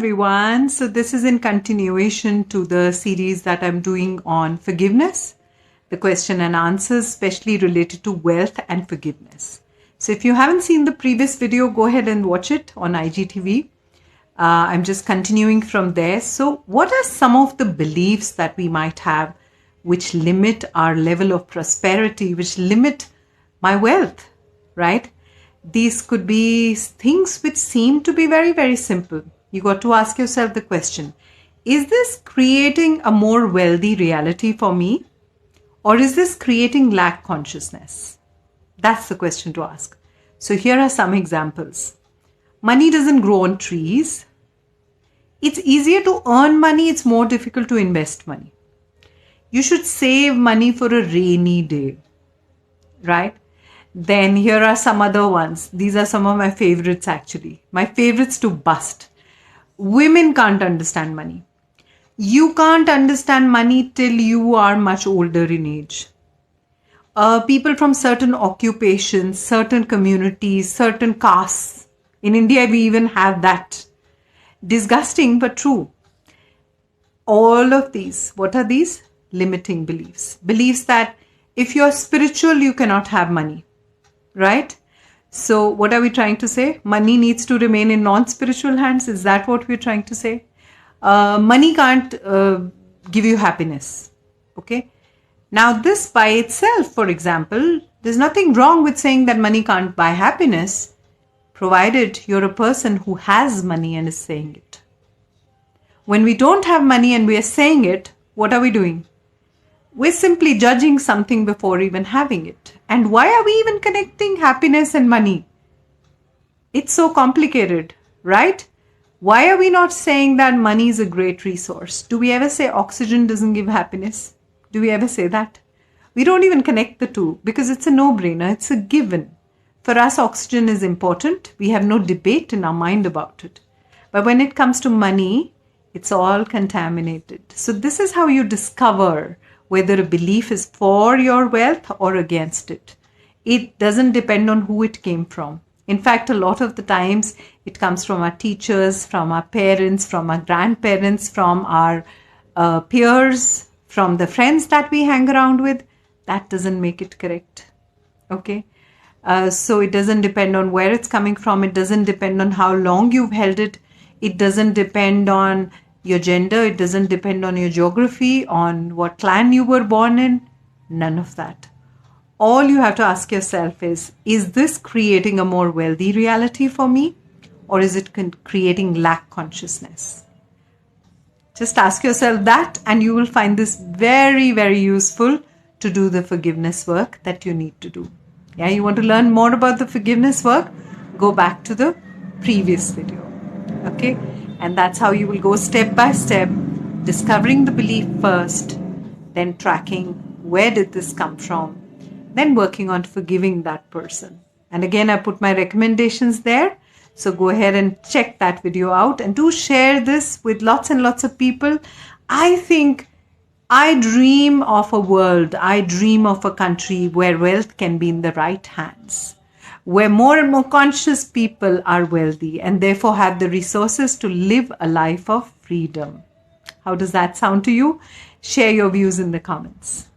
everyone. So this is in continuation to the series that I'm doing on forgiveness, the question and answers, especially related to wealth and forgiveness. So if you haven't seen the previous video, go ahead and watch it on IGTV. I'm just continuing from there. So what are some of the beliefs that we might have which limit our level of prosperity, which limit my wealth, right? These could be things which seem to be very, very simple. You got to ask yourself the question, is this creating a more wealthy reality for me? Or is this creating lack consciousness? That's the question to ask. So here are some examples. Money doesn't grow on trees. It's easier to earn money. It's more difficult to invest money. You should save money for a rainy day, right? Then here are some other ones. These are some of my favorites actually. My favorites to bust. Women can't understand money. You can't understand money till you are much older in age. People from certain occupations, certain communities, certain castes. In India, we even have that. Disgusting, but true. All of these, what are these? Limiting beliefs. Beliefs that if you're spiritual, you cannot have money. Right? So what are we trying to say? Money needs to remain in non-spiritual hands. Is that what we're trying to say? Money can't give you happiness. Okay. Now this by itself, for example, there's nothing wrong with saying that money can't buy happiness, provided you're a person who has money and is saying it. When we don't have money and we are saying it, what are we doing? We're simply judging something before even having it. And why are we even connecting happiness and money? It's so complicated, right? Why are we not saying that money is a great resource? Do we ever say oxygen doesn't give happiness? Do we ever say that? We don't even connect the two because it's a no-brainer. It's a given. For us, oxygen is important. We have no debate in our mind about it. But when it comes to money, it's all contaminated. So this is how you discover whether a belief is for your wealth or against it. It doesn't depend on who it came from. In fact, a lot of the times it comes from our teachers, from our parents, from our grandparents, from our peers, from the friends that we hang around with. That doesn't make it correct. Okay. So it doesn't depend on where it's coming from. It doesn't depend on how long you've held it. It doesn't depend on your gender, it doesn't depend on your geography, on what clan you were born in, none of that. All you have to ask yourself is this creating a more wealthy reality for me, or is it creating lack consciousness? Just ask yourself that and you will find this very, very useful to do the forgiveness work that you need to do. Yeah, you want to learn more about the forgiveness work? Go back to the previous video. Okay? And that's how you will go step by step, discovering the belief first, then tracking where did this come from, then working on forgiving that person. And again, I put my recommendations there. So go ahead and check that video out and do share this with lots and lots of people. I think I dream of a world, I dream of a country where wealth can be in the right hands, where more and more conscious people are wealthy and therefore have the resources to live a life of freedom. How does that sound to you? Share your views in the comments.